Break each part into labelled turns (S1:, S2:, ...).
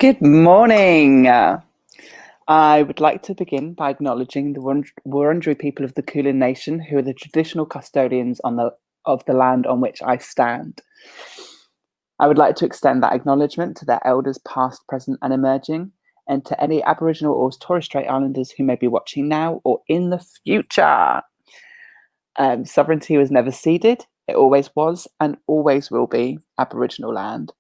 S1: Good morning. I would like to begin by acknowledging the Wurundjeri people of the Kulin Nation, who are the traditional custodians of the land on which I stand. I would like to extend that acknowledgement to their elders past, present and emerging, and to any Aboriginal or Torres Strait Islanders who may be watching now or in the future. Sovereignty was never ceded. It always was and always will be Aboriginal land.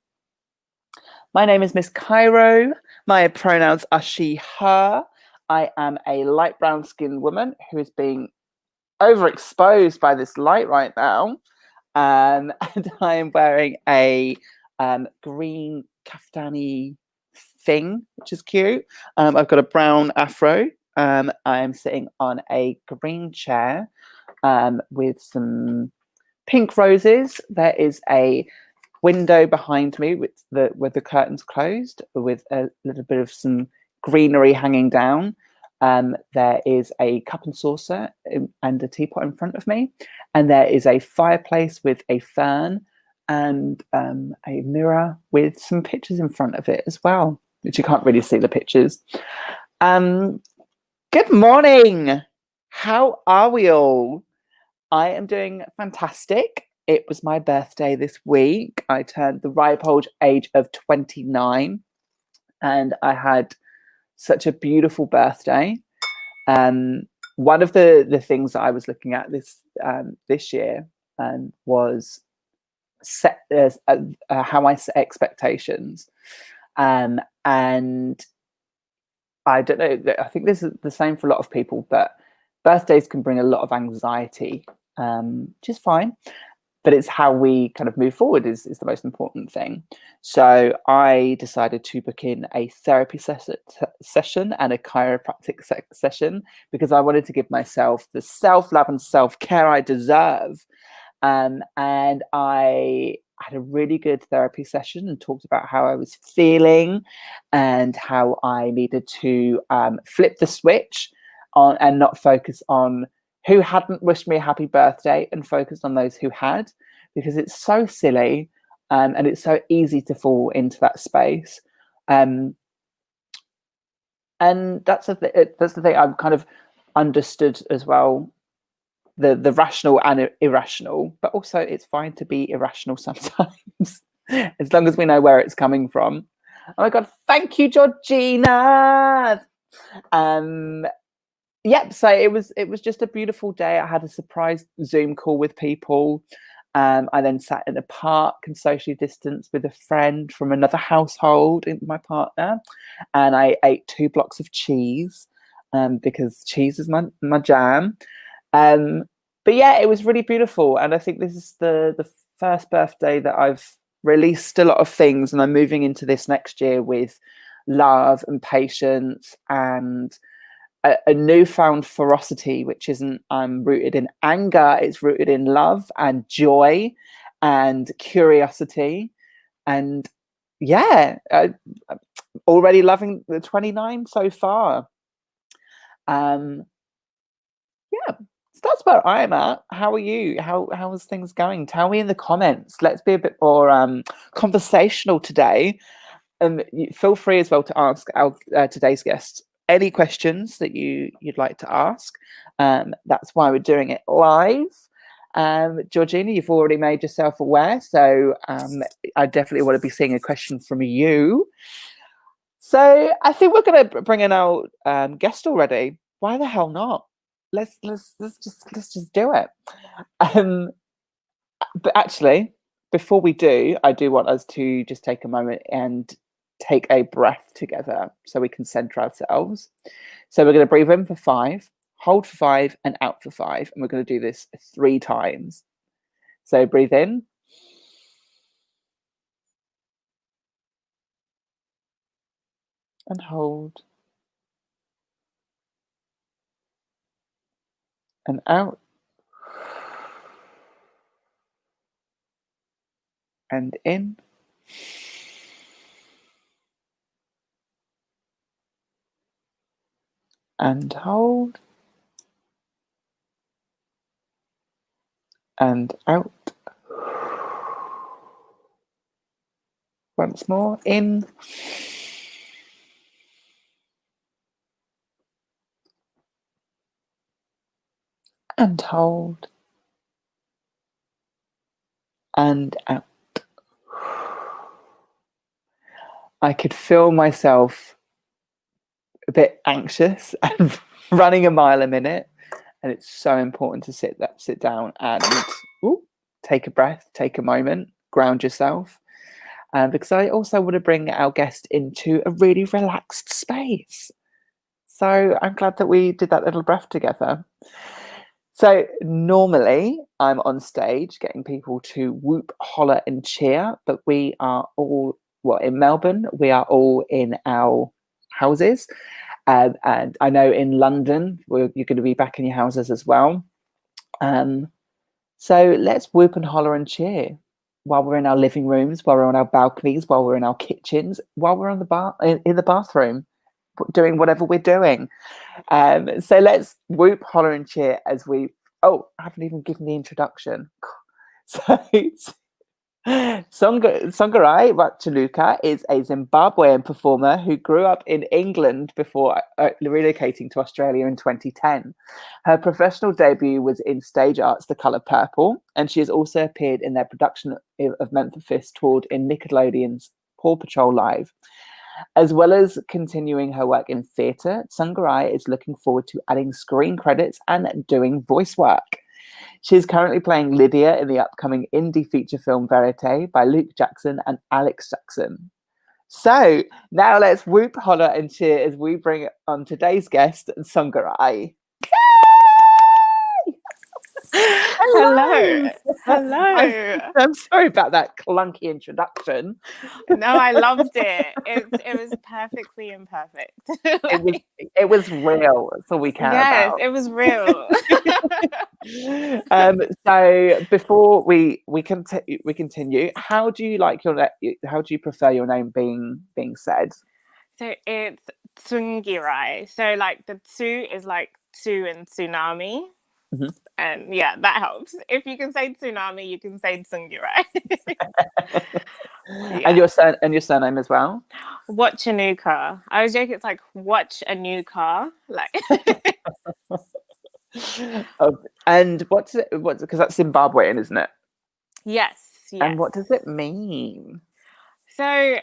S1: My name is Miss Cairo. My pronouns are she, her. I am a light brown skinned woman who is being overexposed by this light right now. And I am wearing a green kaftani thing, which is cute. I've got a brown afro. I am sitting on a green chair with some pink roses. There is a window behind me with the curtains closed, with a little bit of some greenery hanging down. There is a cup and saucer and a teapot in front of me, and there is a fireplace with a fern and a mirror with some pictures in front of it as well, which you can't really see the pictures. Good morning. How are we all? I am doing fantastic. It was my birthday this week. I turned the ripe old age of 29, and I had such a beautiful birthday. One of the things that I was looking at this year was how I set expectations, and I don't know. I think this is the same for a lot of people, but birthdays can bring a lot of anxiety, which is fine. But it's how we kind of move forward is the most important thing. So I decided to book in a therapy session and a chiropractic session because I wanted to give myself the self-love and self-care I deserve. And I had a really good therapy session and talked about how I was feeling and how I needed to flip the switch on and not focus on who hadn't wished me a happy birthday and focused on those who had, because it's so silly and it's so easy to fall into that space. And that's the thing I've kind of understood as well, the rational and irrational, but also it's fine to be irrational sometimes, as long as we know where it's coming from. Oh my God, thank you, Georgina. Yep, so it was just a beautiful day. I had a surprise Zoom call with people. I then sat in a park and socially distanced with a friend from another household, my partner, and I ate 2 blocks of cheese because cheese is my jam. But yeah, it was really beautiful, and I think this is the first birthday that I've released a lot of things, and I'm moving into this next year with love and patience and a newfound ferocity, which isn't rooted in anger. It's rooted in love and joy and curiosity. And yeah, already loving the 29 so far. Yeah, so that's where I'm at. How are you? How's things going? Tell me in the comments. Let's be a bit more conversational today. Feel free as well to ask our today's guests any questions that you'd like to ask. That's why we're doing it live. Georgina, you've already made yourself aware, so I definitely want to be seeing a question from you. So I think we're going to bring in our guest already. Why the hell not? Let's just do it. But actually, before we do, I do want us to just take a moment and take a breath together so we can center ourselves. So we're going to breathe in for 5, hold for 5, and out for 5. And we're going to do this 3 times. So breathe in. And hold. And out. And in. And hold. And out. Once more, in. And hold. And out. I could feel myself a bit anxious and running a mile a minute. And it's so important to sit down and take a breath, take a moment, ground yourself. Because I also want to bring our guest into a really relaxed space. So I'm glad that we did that little breath together. So normally I'm on stage getting people to whoop, holler and cheer, but we are all, in Melbourne, we are all in our houses. And I know in London, you're going to be back in your houses as well. So let's whoop and holler and cheer while we're in our living rooms, while we're on our balconies, while we're in our kitchens, while we're on in the bathroom, doing whatever we're doing. So let's whoop, holler and cheer as we... Oh, I haven't even given the introduction. So Tsungirai Wachenuka is a Zimbabwean performer who grew up in England before relocating to Australia in 2010. Her professional debut was in StageArt's The Colour Purple, and she has also appeared in their production of Memphis, toured in Nickelodeon's Paw Patrol Live. As well as continuing her work in theatre, Tsungirai is looking forward to adding screen credits and doing voice work. She's currently playing Lydia in the upcoming indie feature film Verité by Luke Jackson and Alix Jackson. So now let's whoop, holler and cheer as we bring on today's guest, Tsungirai.
S2: Hello. Hello.
S1: I'm sorry about that clunky introduction.
S2: No, I loved it. It was perfectly imperfect.
S1: It was real. That's all we care about.
S2: Yes, it was real.
S1: So before we continue, how do you prefer your name being said?
S2: So it's Tsungirai. So like the Tsu is like Tsu and tsunami.
S1: Mm-hmm.
S2: And yeah, that helps. If you can say tsunami, you can say Tsungirai.
S1: And your surname as well?
S2: Wachenuka. I was joking. It's like watch a new car. Like.
S1: And what's it? Because that's Zimbabwean, isn't it?
S2: Yes.
S1: And what does it mean?
S2: So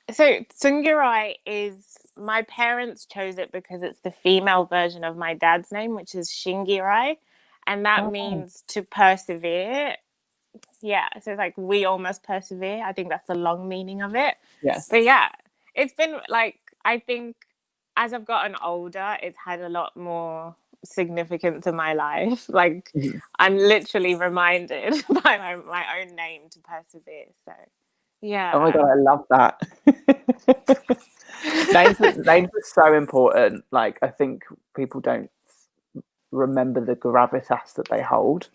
S2: Tsungirai is, my parents chose it because it's the female version of my dad's name, which is Shingirai, and that means to persevere. Yeah, so it's like we all must persevere. I think that's the long meaning of it.
S1: Yes.
S2: But yeah, it's been like, I think as I've gotten older, it's had a lot more significance in my life. Like I'm literally reminded by my own name to persevere. So yeah.
S1: Oh my god, I love that. names are so important. Like I think people don't remember the gravitas that they hold.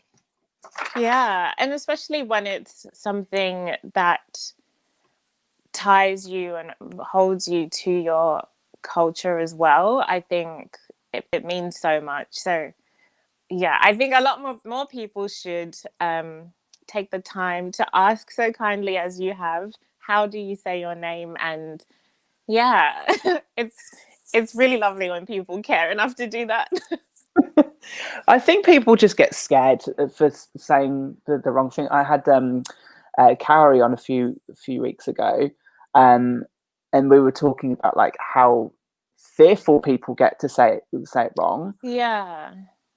S2: Yeah, and especially when it's something that ties you and holds you to your culture as well. I think it means so much. So yeah, I think a lot more people should take the time to ask so kindly as you have, how do you say your name? And yeah, it's really lovely when people care enough to do that.
S1: I think people just get scared for saying the wrong thing. I had Carrie on a few weeks ago, and we were talking about like how fearful people get to say it wrong.
S2: Yeah.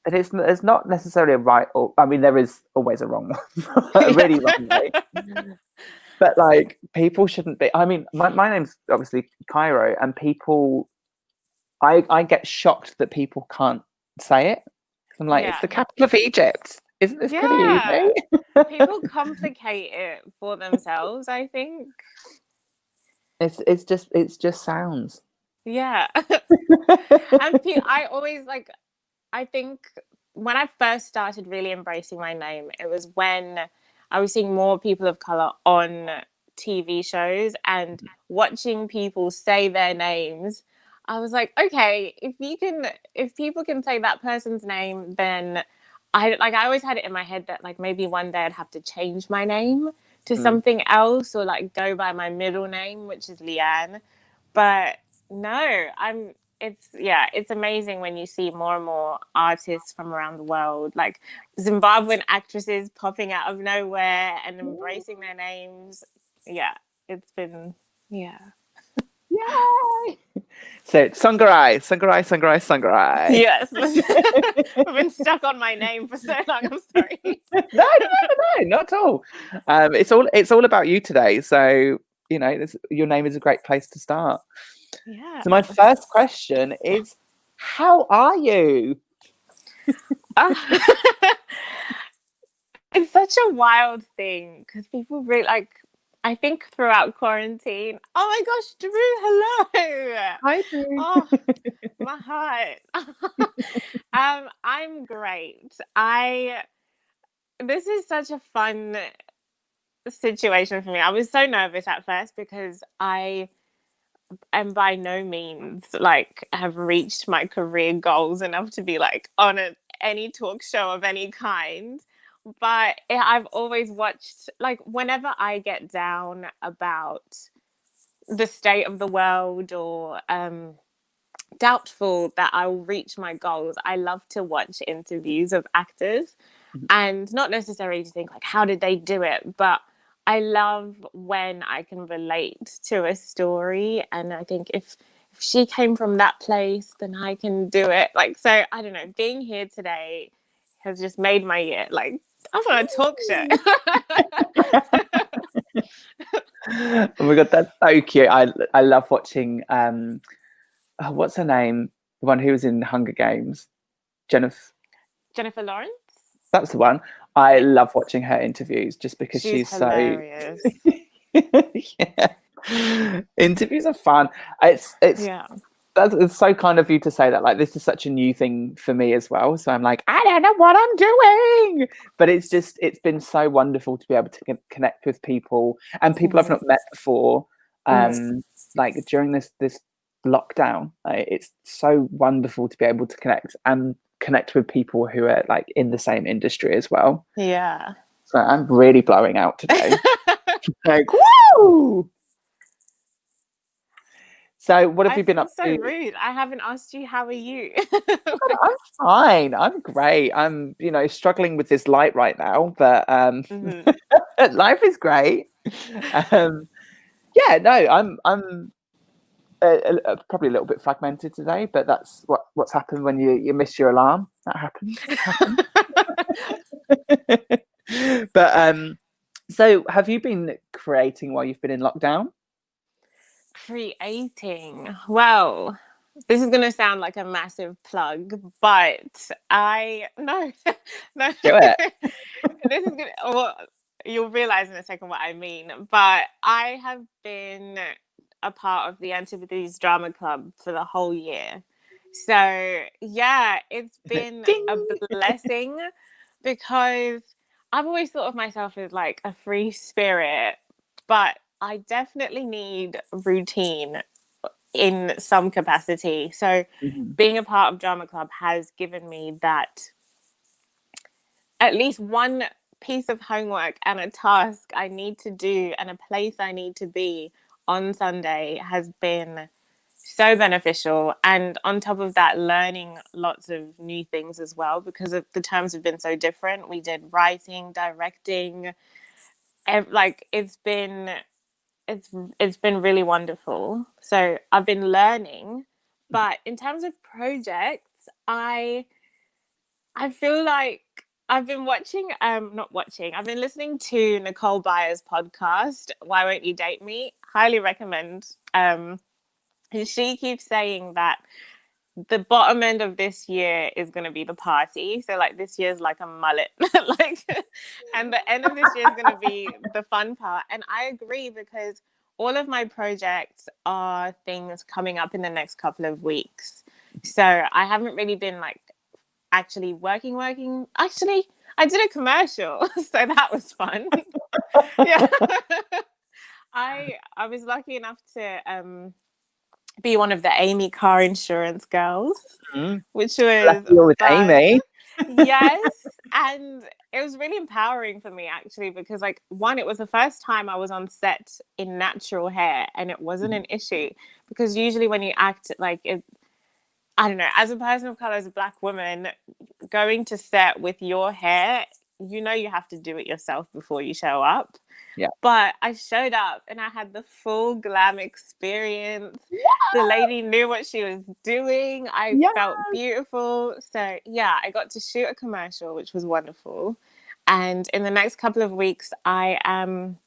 S1: And it's not necessarily a right, or I mean there is always a wrong one, a really wrong way. But like people shouldn't be. I mean, my name's obviously Cairo, and people, I get shocked that people can't say it. I'm like, it's the capital of Egypt. Isn't this pretty easy?
S2: People complicate it for themselves, I think.
S1: It's just sounds.
S2: Yeah. And I always like, I think when I first started really embracing my name, it was when I was seeing more people of color on TV shows and watching people say their names. I was like, okay, if people can say that person's name, then I always had it in my head that like maybe one day I'd have to change my name to something else or like go by my middle name, which is Leanne. But no, it's amazing when you see more and more artists from around the world, like Zimbabwean actresses popping out of nowhere and embracing their names. Yeah, it's been, yeah.
S1: Yay! So Tsungirai, Tsungirai, Tsungirai, Tsungirai.
S2: Yes. I've been stuck on my name for so long. I'm sorry.
S1: No, not at all. It's all about you today. So your name is a great place to start.
S2: Yeah.
S1: So my first question is, how are you?
S2: It's such a wild thing because people really like. I think throughout quarantine. Oh my gosh, Drew! Hello.
S1: Hi, Drew.
S2: Oh, my heart. I'm great. This is such a fun situation for me. I was so nervous at first because I am by no means like have reached my career goals enough to be like on any talk show of any kind. But I've always watched, like, whenever I get down about the state of the world or doubtful that I will reach my goals, I love to watch interviews of actors and not necessarily to think like, how did they do it? But I love when I can relate to a story. And I think if she came from that place, then I can do it. Like, so I don't know, being here today has just made my year. Like, I'm on a talk show.
S1: Oh my god, that's so cute. I love watching what's her name? The one who was in Hunger Games.
S2: Jennifer Lawrence?
S1: That's the one. I love watching her interviews just because she's
S2: hilarious.
S1: Yeah. Interviews are fun. It's It's so kind of you to say that. Like, this is such a new thing for me as well. So I'm like, I don't know what I'm doing. But it's been so wonderful to be able to connect with people and people I've not met before. Like during this lockdown, it's so wonderful to be able to connect with people who are like in the same industry as well.
S2: Yeah.
S1: So I'm really blowing out today. Like, woo! So what have you been up to?
S2: So rude. I haven't asked you, how are you?
S1: I'm fine. I'm great. I'm, struggling with this light right now, but life is great. Yeah, no, I'm probably a little bit fragmented today, but that's what's happened when you miss your alarm. That happens. But so have you been creating while you've been in lockdown?
S2: Creating. Well, this is going to sound like a massive plug, but no.
S1: Do it.
S2: This is going to, well, you'll realize in a second what I mean, but I have been a part of the Antibodies Drama Club for the whole year. So yeah, it's been a blessing because I've always thought of myself as like a free spirit, but I definitely need routine in some capacity. So being a part of Drama Club has given me that at least one piece of homework and a task I need to do and a place I need to be on Sunday has been so beneficial. And on top of that, learning lots of new things as well, because of the terms have been so different. We did writing, directing, like it's been really wonderful. So I've been learning, but in terms of projects, I feel like I've been I've been listening to Nicole Byer's podcast, Why Won't You Date Me? Highly recommend. She keeps saying that the bottom end of this year is going to be the party. So like this year's like a mullet, and the end of this year is going to be the fun part. And I agree, because all of my projects are things coming up in the next couple of weeks. So I haven't really been like actually working. Actually, I did a commercial, so that was fun. Yeah. I was lucky enough to be one of the Amy car insurance girls, which was
S1: with Amy.
S2: Yes, and it was really empowering for me actually, because like one, it was the first time I was on set in natural hair, and it wasn't an issue, because usually when you act like I don't know, as a person of color, as a Black woman, going to set with your hair, you know you have to do it yourself before you show up.
S1: Yeah.
S2: But I showed up and I had the full glam experience. The lady knew what she was doing. I
S1: Yeah.
S2: felt beautiful. So, yeah, I got to shoot a commercial, which was wonderful. And in the next couple of weeks, I am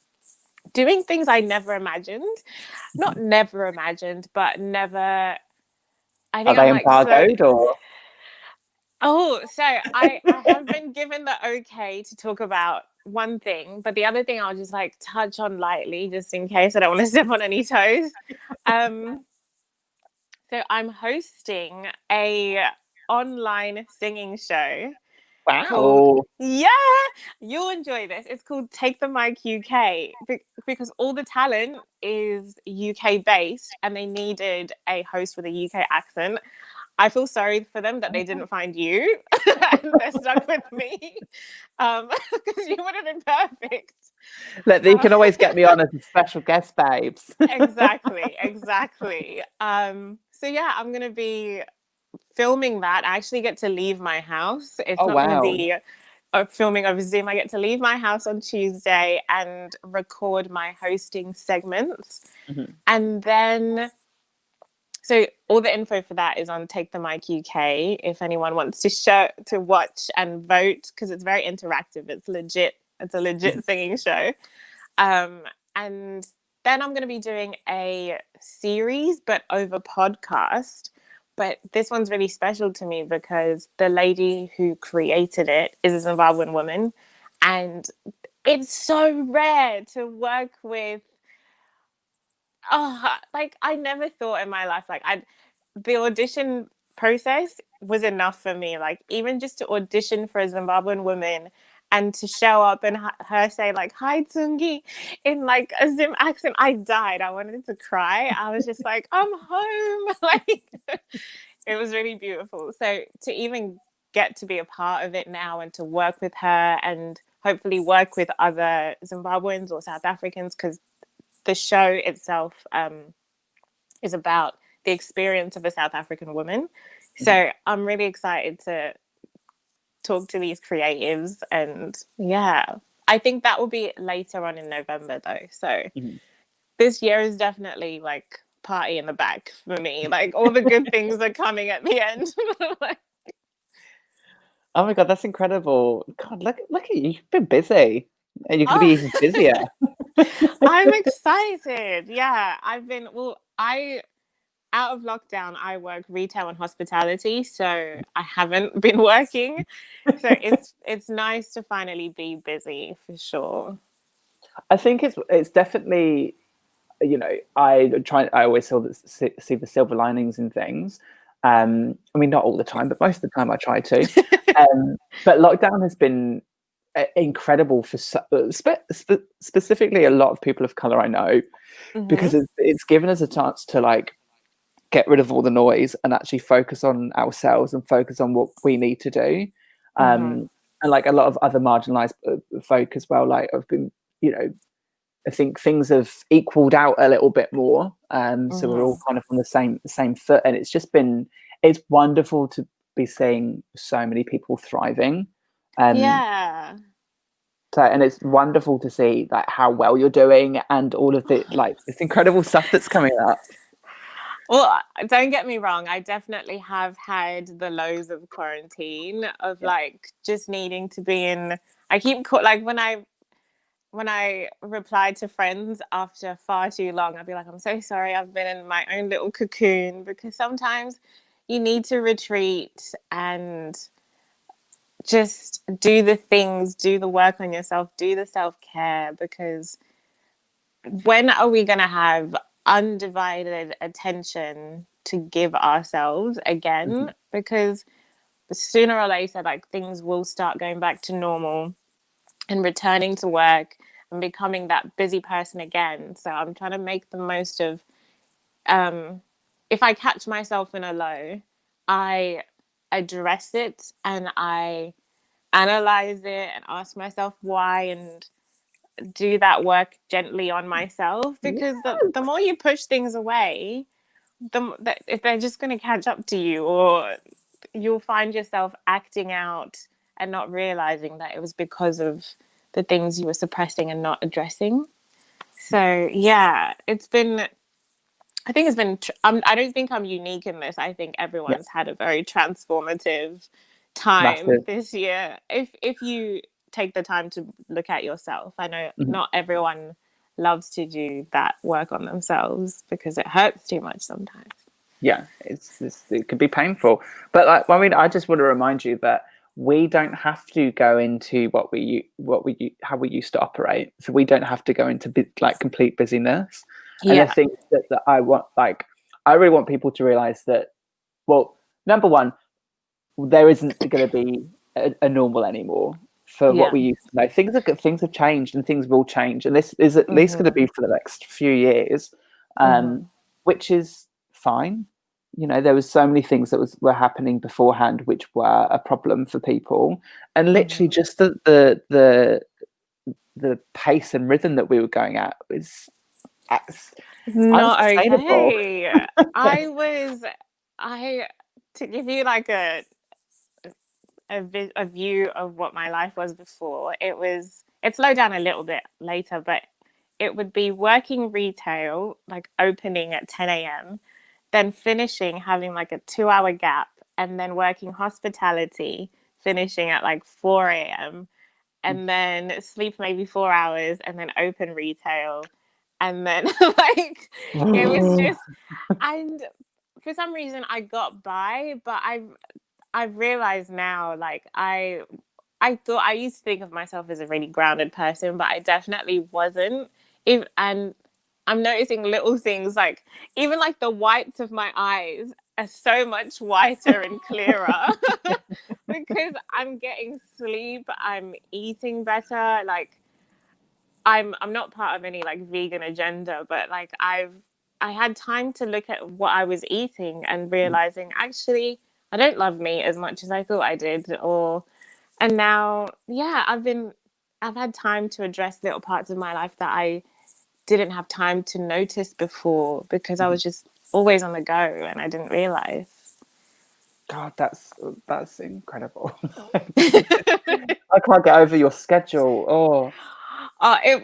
S2: doing things I never imagined. Not never imagined, but never. I
S1: Are
S2: think I'm
S1: they
S2: like slowly.
S1: embargoed or?
S2: Oh, so I have been given the okay to talk about one thing, but the other thing I'll just like touch on lightly, just in case I don't want to step on any toes. Um, so I'm hosting a online singing show called,
S1: Wow.
S2: yeah, you'll enjoy this. It's called Take the Mic UK because all the talent is UK based and they needed a host with a UK accent. I feel sorry for them that they didn't find you and they're stuck with me because you would have been perfect.
S1: Look, you can always get me on as a special guest, babes.
S2: Exactly. So yeah, I'm going to be filming that. I actually get to leave my house. It's
S1: Oh,
S2: not going to
S1: wow.
S2: be filming over Zoom. I get to leave my house on Tuesday and record my hosting segments.
S1: Mm-hmm.
S2: And then, so all the info for that is on Take the Mic UK. If anyone wants to watch and vote, because it's very interactive. It's legit. It's a legit singing show. Um, and then I'm going to be doing a series, but over podcast. But this one's really special to me because the lady who created it is a Zimbabwean woman. And it's so rare to work with. Oh, like I never thought in my life, the audition process was enough for me. Like even just to audition for a Zimbabwean woman and to show up and her say like "Hi Tsungi" in like a Zim accent, I died. I wanted to cry. I was just like, I'm home. Like it was really beautiful. So to even get to be a part of it now and to work with her and hopefully work with other Zimbabweans or South Africans, because the show itself is about the experience of a South African woman. So I'm really excited to talk to these creatives. And yeah, I think that will be later on in November though. So this year is definitely like party in the back for me. Like all the good things are coming at the end.
S1: Oh my God, that's incredible. God, look at you. You've been busy. And you're going to be
S2: Oh,
S1: even busier.
S2: I'm excited. Yeah, I out of lockdown, I work retail and hospitality, so I haven't been working. So it's nice to finally be busy for sure.
S1: I think it's definitely, I always see the silver linings in things. I mean, not all the time, but most of the time I try to. But lockdown has been incredible for specifically a lot of people of color I know, because it's given us a chance to like get rid of all the noise and actually focus on ourselves and focus on what we need to do. And like a lot of other marginalized folk as well, like I've been, I think things have equaled out a little bit more. So we're all kind of on the same foot, and it's wonderful to be seeing so many people thriving.
S2: Yeah.
S1: So, and it's wonderful to see like how well you're doing and all of the like this incredible stuff that's coming up.
S2: Well, don't get me wrong. I definitely have had the lows of quarantine of like just needing to be in. I keep like when I replied to friends after far too long, I'd be like, I'm so sorry. I've been in my own little cocoon, because sometimes you need to retreat and just do the things, do the work on yourself, do the self-care, because when are we going to have undivided attention to give ourselves again? Because sooner or later, like things will start going back to normal and returning to work and becoming that busy person again. So I'm trying to make the most of, if I catch myself in a low, I address it and I analyze it and ask myself why, and do that work gently on myself, because the more you push things away, if they're just going to catch up to you, or you'll find yourself acting out and not realizing that it was because of the things you were suppressing and not addressing. So yeah, I think it's been. I don't think I'm unique in this. I think
S1: Yeah,
S2: everyone's had a very transformative time
S1: massive.
S2: this year. If you take the time to look at yourself, I know
S1: Mhm.
S2: not everyone loves to do that work on themselves because it hurts too much sometimes.
S1: Yeah, it can be painful, but like, I mean, I just want to remind you that we don't have to go into how we used to operate. So we don't have to go into like complete busyness. And the
S2: Yeah,
S1: thing that I want, like, I really want people to realize that, well, number one, there isn't going to be a normal anymore for what
S2: yeah,
S1: we used to know. Things have changed, and things will change, and this is at least going to be for the next few years, um, which is fine. You know, there was so many things that were happening beforehand which were a problem for people, and literally just the pace and rhythm that we were going at was
S2: not
S1: unsustainable.
S2: okay. I to give you like a view of what my life was before. It slowed down a little bit later, but it would be working retail, like opening at 10 a.m., then finishing, having like a 2 hour gap, and then working hospitality, finishing at like 4 a.m., and then sleep maybe 4 hours, and then open retail. And then, like, it was just, and for some reason I got by, but I've realized now, like, I thought I used to think of myself as a really grounded person, but I definitely wasn't. And I'm noticing little things, like even like the whites of my eyes are so much whiter and clearer because I'm getting sleep, I'm eating better, like I'm not part of any like vegan agenda, but like I had time to look at what I was eating and realizing actually I don't love meat as much as I thought I did. Or and now, yeah, I've had time to address little parts of my life that I didn't have time to notice before because I was just always on the go and I didn't realize.
S1: God, that's incredible. I can't get over your schedule. Oh,
S2: It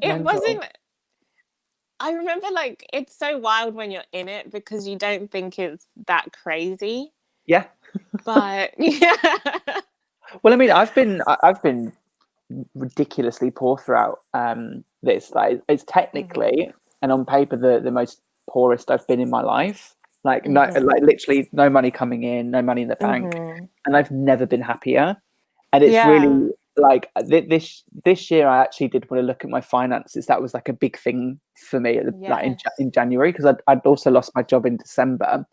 S2: it
S1: mental.
S2: wasn't. I remember, like, it's so wild when you're in it because you don't think it's that crazy.
S1: Yeah.
S2: But yeah.
S1: Well, I mean, I've been ridiculously poor throughout this. Like, it's
S2: Mm-hmm.
S1: technically and on paper the most poorest I've been in my life. Like, no,
S2: Mm-hmm.
S1: like literally no money coming in, no money in the bank,
S2: Mm-hmm.
S1: and I've never been happier. And it's
S2: Yeah.
S1: really like this year I actually did want to look at my finances. That was like a big thing for me, like
S2: Yes.
S1: in January, because I'd also lost my job in December,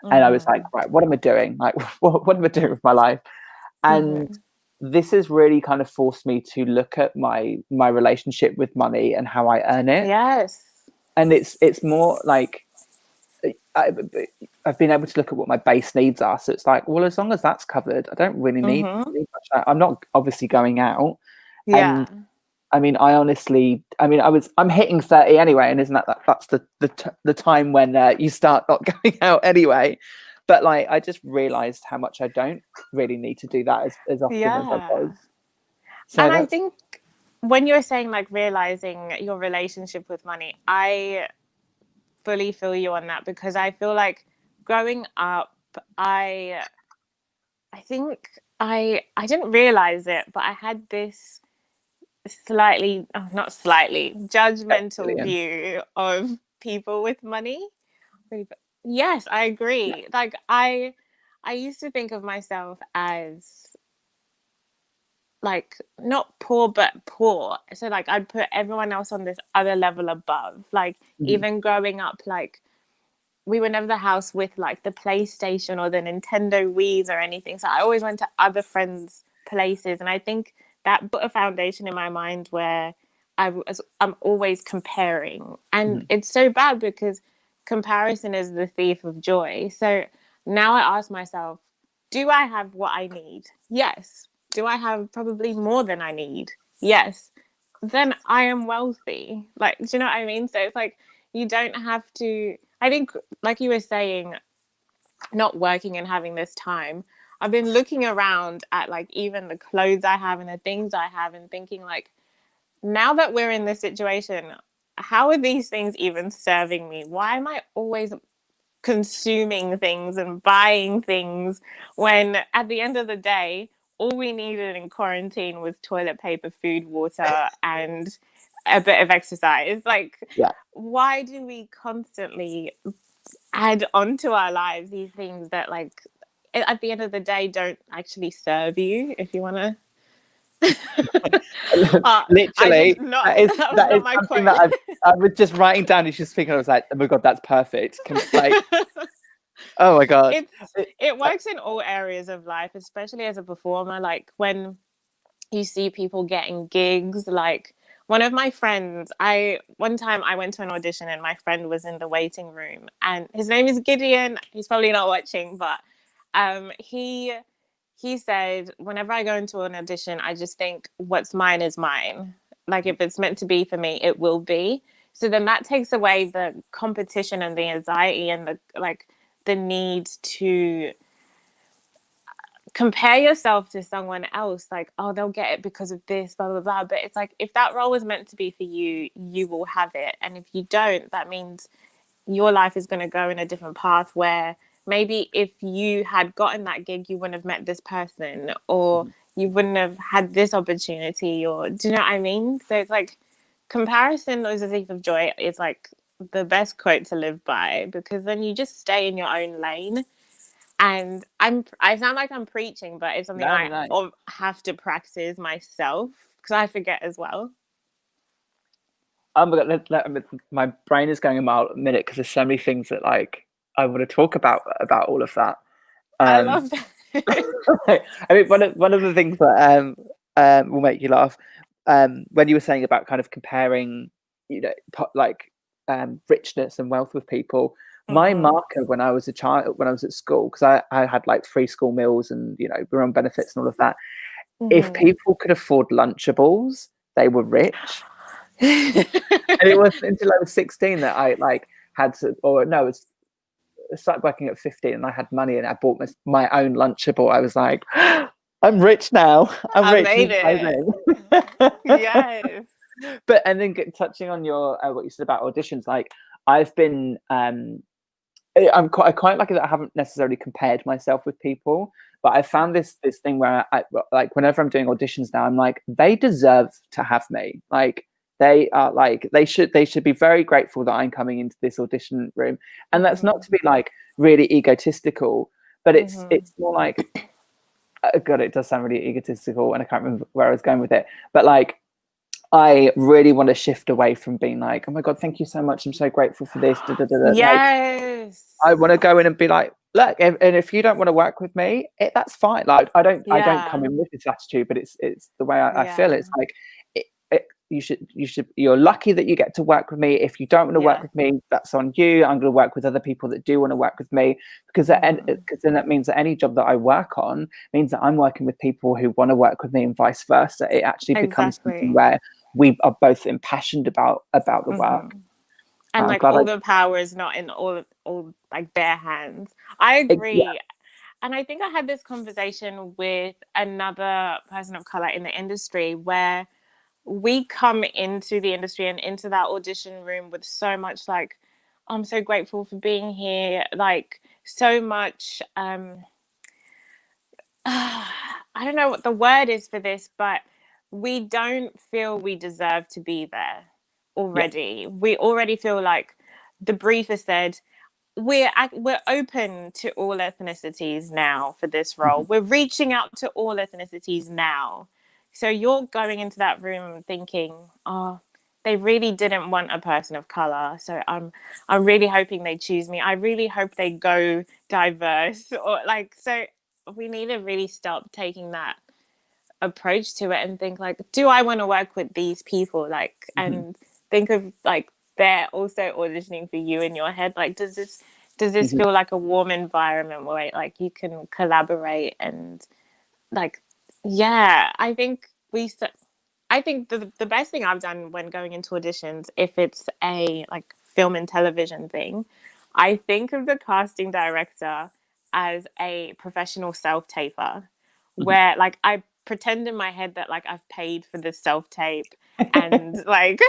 S1: and I was like,
S2: Mm-hmm.
S1: right, what am I doing? Like, what am I doing with my life? And
S2: Mm-hmm.
S1: this has really kind of forced me to look at my relationship with money and how I earn it.
S2: Yes.
S1: And it's more like I, I've been able to look at what my base needs are. So it's like, well, as long as that's covered, I don't really
S2: Mm-hmm.
S1: need much. I'm not obviously going out.
S2: Yeah.
S1: And I mean, I'm hitting 30 anyway. And isn't that's the time when you start not going out anyway. But like, I just realized how much I don't really need to do that as often as I was.
S2: Yeah.
S1: So
S2: And I
S1: that's,
S2: think when you're saying like realizing your relationship with money, I fully feel you on that because I feel like growing up, I I think I didn't realize it, but I had this slightly, oh, not slightly, judgmental
S1: Brilliant.
S2: view of people with money. Yes, I
S1: Yeah.
S2: agree. Like I used to think of myself as like not poor but poor. So like I'd put everyone else on this other level above. Like
S1: Mhm.
S2: even growing up, like we were never the house with like the PlayStation or the Nintendo Wii's or anything. So I always went to other friends' places, and I think that put a foundation in my mind where I'm always comparing, and
S1: Mhm.
S2: it's so bad because comparison is the thief of joy. So now I ask myself, do I have what I need? Yes. Do I have probably more than I need? Yes. Then I am wealthy. Like, do you know what I mean? So it's like you don't have to. I think, like you were saying, not working and having this time, I've been looking around at like even the clothes I have and the things I have and thinking like, now that we're in this situation, how are these things even serving me? Why am I always consuming things and buying things when at the end of the day, all we needed in quarantine was toilet paper, food, water, and a bit of exercise? Like,
S1: Yeah.
S2: why do we constantly add onto our lives these things that, like, at the end of the day, don't actually serve you? If you want to, I
S1: Literally,
S2: did not.
S1: that is
S2: That was
S1: that
S2: not
S1: is
S2: my
S1: something
S2: quote.
S1: that I was just writing down. He's just thinking. I was like, oh my god, that's perfect. Like, oh my god.
S2: It works in all areas of life, especially as a performer. Like when you see people getting gigs, like one of my friends, I one time I went to an audition and my friend was in the waiting room and his name is Gideon. He's probably not watching, but he said whenever I go into an audition, I just think what's mine is mine. Like if it's meant to be for me, it will be. So then that takes away the competition and the anxiety and the need to compare yourself to someone else, like, oh, they'll get it because of this, blah blah blah. But it's like, if that role was meant to be for you, you will have it, and if you don't, that means your life is going to go in a different path where maybe if you had gotten that gig, you wouldn't have met this person, or you wouldn't have had this opportunity, or do you know what I mean? So it's like, comparison is a thief of joy is like the best quote to live by, because then you just stay in your own lane. And I sound like I'm preaching, but it's something
S1: No, no,
S2: I
S1: no.
S2: have to practice myself because I forget as well.
S1: Oh my god, my brain is going a mile a minute because there's so many things that like I want to talk about all of that.
S2: I
S1: Um,
S2: love that.
S1: I mean, one of the things that will make you laugh when you were saying about kind of comparing, you know, like richness and wealth with people. My
S2: Mm-hmm.
S1: marker when I was a child, when I was at school, because I had like free school meals and we were on benefits and all of that. If
S2: Mm-hmm.
S1: people could afford Lunchables, they were rich. And it wasn't until I was 16 that I like had to, or no, I started working at 15 and I had money and I bought my own Lunchable. I was like, I'm rich now. I'm
S2: I
S1: rich.
S2: made
S1: This is
S2: it.
S1: amazing.
S2: Yes.
S1: But and then touching on your what you said about auditions, like I've been I quite like it that I haven't necessarily compared myself with people, but I found this thing where I like whenever I'm doing auditions now, I'm like, they deserve to have me. Like they are like they should be very grateful that I'm coming into this audition room. And that's not to be like really egotistical, but it's more like God, it does sound really egotistical and I can't remember where I was going with it. But like I really want to shift away from being like, oh my God, thank you so much. I'm so grateful for this. Da, da, da, da. Like,
S2: Yes.
S1: I want to go in and be like, look, and if you don't want to work with me, that's fine. Like, I don't come
S2: Yeah.
S1: in with this attitude, but it's the way I feel.
S2: Yeah.
S1: It's like, you're lucky that you get to work with me. If you don't want to work
S2: Yeah.
S1: with me, that's on you. I'm going to work with other people that do want to work with me, because then that means that any job that I work on means that I'm working with people who want to work with me, and vice versa. It actually becomes something
S2: Exactly.
S1: where we are both impassioned about the work.
S2: And
S1: I'm
S2: like
S1: glad
S2: all the power is not in all like bare hands. I
S1: yeah.
S2: agree. And I think I had this conversation with another person of color in the industry where we come into the industry and into that audition room with so much like, I'm so grateful for being here, like so much I don't know what the word is for this, but we don't feel we deserve to be there
S1: Yeah.
S2: already. We already feel like the brief has said we're open to all ethnicities now for this role. We're reaching out to all ethnicities now. So you're going into that room thinking, oh, they really didn't want a person of color. So I'm really hoping they choose me. I really hope they go diverse, or like, so we need to really stop taking that approach to it and think like, do I want to work with these people? Like,
S1: Mm-hmm.
S2: and think of like they're also auditioning for you in your head. Like, does this
S1: Mm-hmm.
S2: feel like a warm environment where like you can collaborate and like, yeah, I think the best thing I've done when going into auditions, if it's a like film and television thing, I think of the casting director as a professional self-taper, where like I pretend in my head that like I've paid for this self-tape and like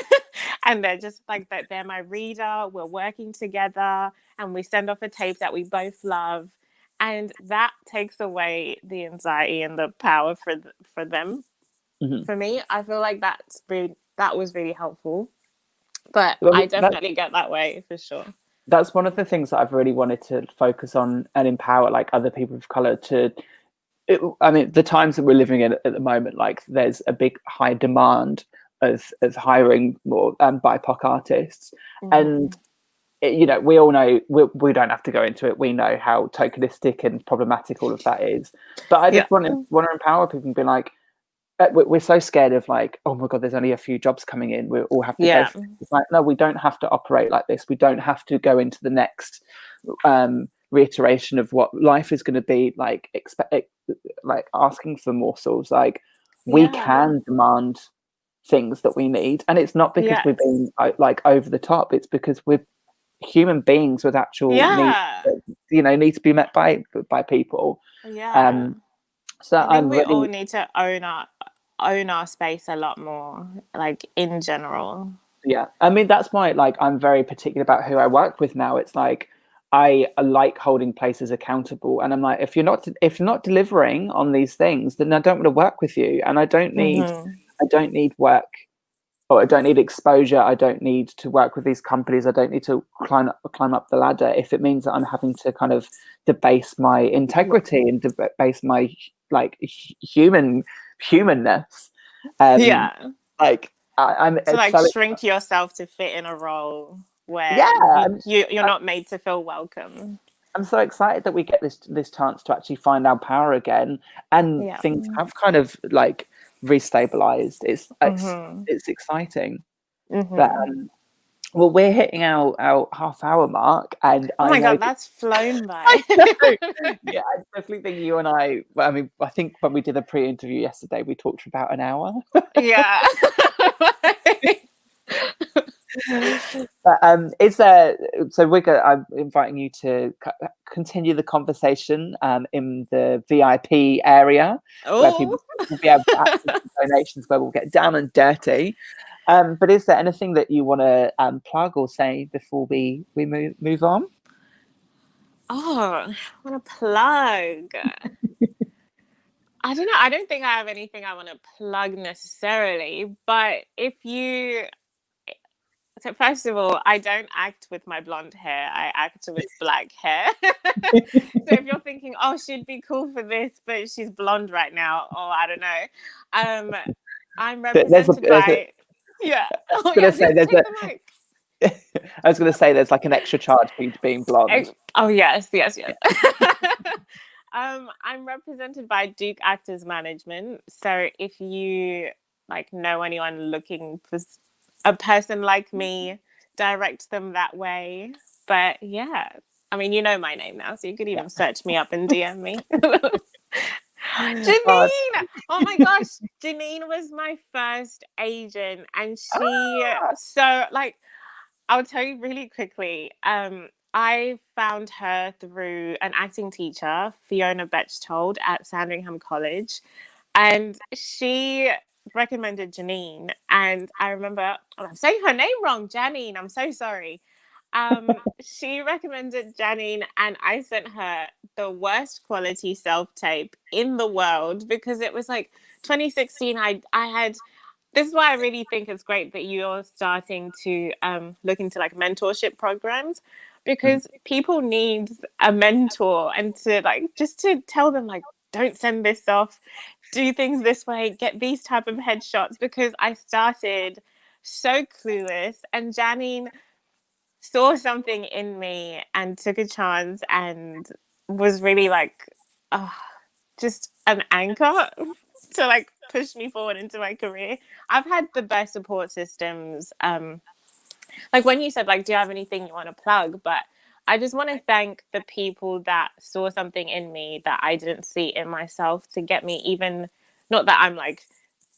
S2: and they're just like that they're my reader, we're working together and we send off a tape that we both love, and that takes away the anxiety and the power for them.
S1: Mhm.
S2: For me, I feel like that was really helpful, but
S1: Well,
S2: I definitely get that way for sure.
S1: that's one of the things that I've really wanted to focus on and empower like other people of color to. I mean, the times that we're living in at the moment, like there's a big high demand of hiring more BIPOC artists, and you know, we all know we don't have to go into it. We know how tokenistic and problematic all of that is. But I
S2: Yeah.
S1: just want to empower people and be like, we're so scared of like, oh my god, there's only a few jobs coming in. We all have to go. It's like, no, we don't have to operate like this. We don't have to go into the next reiteration of what life is going to be like. Like asking for morsels. Like we can demand things that we need, and it's not because we're being like over the top. It's because we're human beings with actual needs that, you know, need to be met by people. So
S2: I think
S1: I'm
S2: we all
S1: really,
S2: need to own our space a lot more, like in general.
S1: yeah, I mean that's why like I'm very particular about who I work with now. It's like I like holding places accountable, and I'm like, if you're not delivering on these things, then I don't want to work with you, and I don't need work, or I don't need exposure. I don't need to work with these companies. I don't need to climb up the ladder if it means that I'm having to kind of debase my integrity and debase my like humanness. Like I'm
S2: to
S1: it's
S2: like
S1: so
S2: shrink yourself to fit in a role where
S1: yeah.
S2: you're not made to feel welcome.
S1: I'm so excited that we get this chance to actually find our power again, and things have kind of like restabilized. It's exciting. But well, we're hitting our half-hour mark, and
S2: Oh
S1: I
S2: my
S1: know
S2: god, that's flown by.
S1: I know. Yeah, I definitely think you and I. Well, I mean, I think when we did a pre-interview yesterday, we talked for about an hour.
S2: Yeah.
S1: But is there? So I'm inviting you to continue the conversation in the VIP area where people
S2: Oh.
S1: will be able to access donations, where we'll get down and dirty. But is there anything that you want to plug or say before we move on?
S2: Oh, I want to plug. I don't know. I don't think I have anything I want to plug necessarily, but so first of all, I don't act with my blonde hair. I act with black hair. So if you're thinking, oh, she'd be cool for this, but she's blonde right now, or I don't know. I'm represented by yeah. Oh
S1: Gonna
S2: yeah,
S1: say
S2: just
S1: there's
S2: take
S1: a.
S2: the mic.
S1: I was going to say there's like an extra charge being blonde.
S2: Oh yes. I'm represented by Duke Actors Management. So if you like know anyone looking for a person like me, direct them that way. But yeah, I mean, you know my name now, so you could even search me up and DM me. Janine! Oh my gosh, Janine was my first agent, and so like I'll tell you really quickly. I found her through an acting teacher, Fiona Betchtold at Sandringham College, and she recommended Janine. And I remember, I'm saying her name wrong, Janine. I'm so sorry. She recommended Janine, and I sent her the worst quality self tape in the world because it was like 2016. I had this is why I really think it's great that you're starting to look into like mentorship programs, because people need a mentor and to like just to tell them like don't send this off, do things this way, get these type of headshots, because I started so clueless and Janine saw something in me and took a chance and was really like oh, just an anchor to like push me forward into my career. I've had the best support systems. Like when you said like, do you have anything you want to plug? But I just want to thank the people that saw something in me that I didn't see in myself to get me even, not that I'm like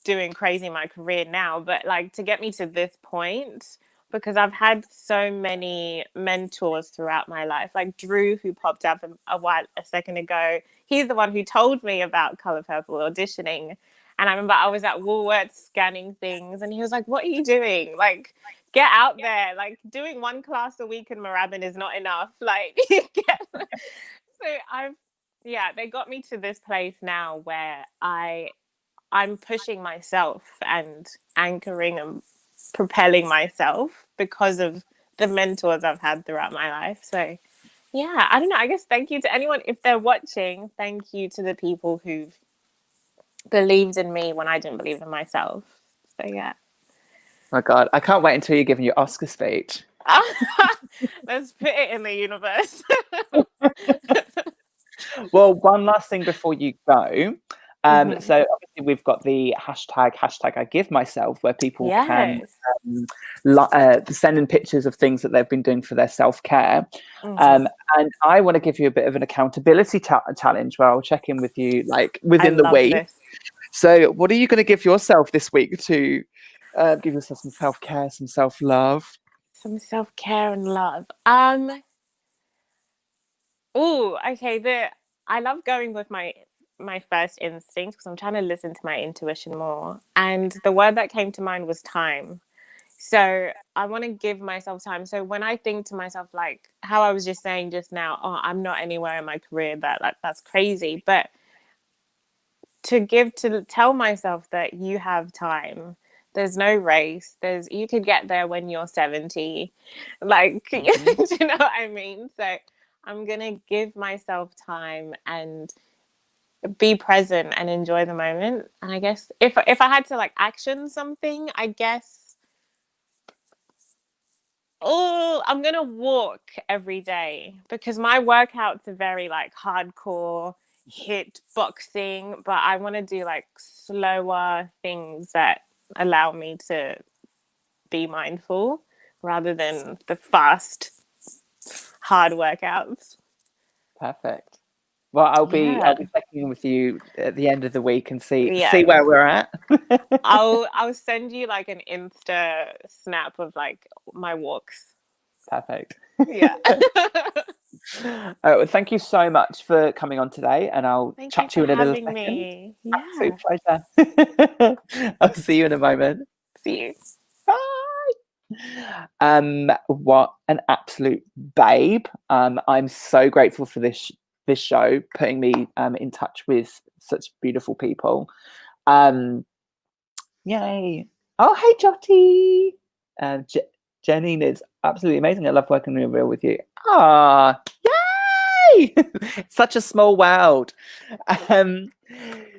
S2: doing crazy in my career now, but like to get me to this point because I've had so many mentors throughout my life, like Drew, who popped up a second ago. He's the one who told me about Color Purple auditioning. And I remember I was at Woolworths scanning things, and he was like, "What are you doing? Like, get out there. Like, doing one class a week in Moorabbin is not enough." Like, so they got me to this place now where I'm pushing myself and anchoring and propelling myself because of the mentors I've had throughout my life. So yeah, I don't know. I guess thank you to anyone, if they're watching, thank you to the people who've believed in me when I didn't believe in myself. So yeah.
S1: My God, I can't wait until you're giving your Oscar speech.
S2: Let's put it in the universe.
S1: Well, one last thing before you go. So obviously we've got the hashtag I give myself, where people can send in pictures of things that they've been doing for their self-care. And I want to give you a bit of an accountability challenge where I'll check in with you like within the week. This. So what are you going to give yourself this week to give yourself some self-care, some self-love?
S2: Some self-care and love. Oh, okay. I love going with my first instinct because I'm trying to listen to my intuition more. And the word that came to mind was time. So I want to give myself time. So when I think to myself, like how I was just saying just now, oh, I'm not anywhere in my career that's crazy. But to tell myself that you have time. There's no race. You could get there when you're 70. Like, do you know what I mean? So I'm going to give myself time and be present and enjoy the moment. And I guess if I had to like action something, I guess, I'm going to walk every day because my workouts are very like hardcore hit boxing, but I want to do like slower things that allow me to be mindful rather than the fast, hard workouts.
S1: Perfect. Well, I'll be checking in with you at the end of the week and see where we're at.
S2: I'll send you like an Insta snap of like my walks.
S1: Perfect.
S2: Yeah.
S1: Well, thank you so much for coming on today, and I'll chat to you in a little second.
S2: Me.
S1: Absolute pleasure. I'll see you in a moment.
S2: See you.
S1: Bye. What an absolute babe. I'm so grateful for this show, putting me in touch with such beautiful people. Yay. Oh, hey, Jotty. Janine is absolutely amazing. I love working real with you. Ah, yay! Such a small world.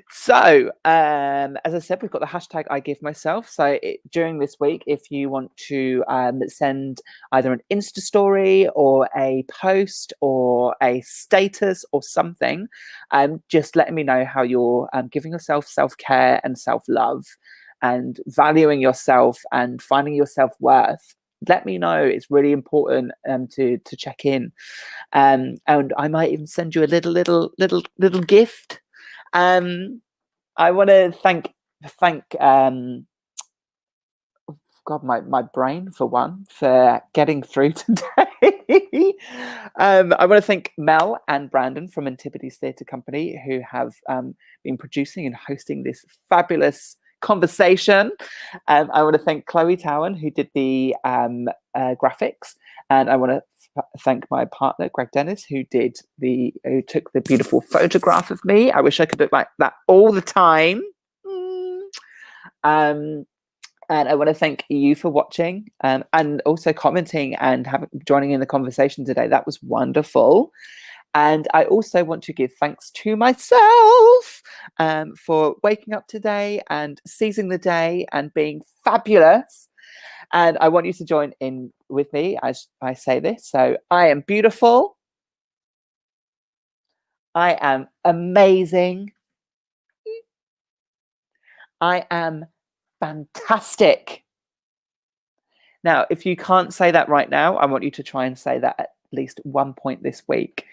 S1: So, as I said, we've got the hashtag I give myself. So during this week, if you want to send either an Insta story or a post or a status or something, just letting me know how you're giving yourself self-care and self-love and valuing yourself and finding your self-worth. Let me know. It's really important to check in, and I might even send you a little gift. I want to thank God, my brain for one, for getting through today. I want to thank Mel and Brandon from Antipodes Theatre Company, who have been producing and hosting this fabulous conversation. I want to thank Chloe Towan, who did the graphics, and I want to thank my partner Greg Dennis, who took the beautiful photograph of me. I wish I could look like that all the time. And I want to thank you for watching and also commenting and joining in the conversation today. That was wonderful. And I also want to give thanks to myself for waking up today and seizing the day and being fabulous. And I want you to join in with me as I say this. So I am beautiful. I am amazing. I am fantastic. Now, if you can't say that right now, I want you to try and say that at least one point this week.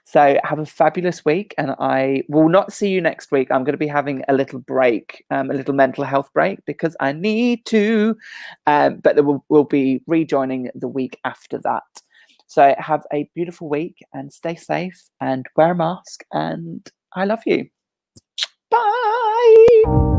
S1: So have a fabulous week, and I will not see you next week. I'm going to be having a little break, a little mental health break, because I need to, but we'll be rejoining the week after that. So have a beautiful week and stay safe and wear a mask, and I love you. Bye.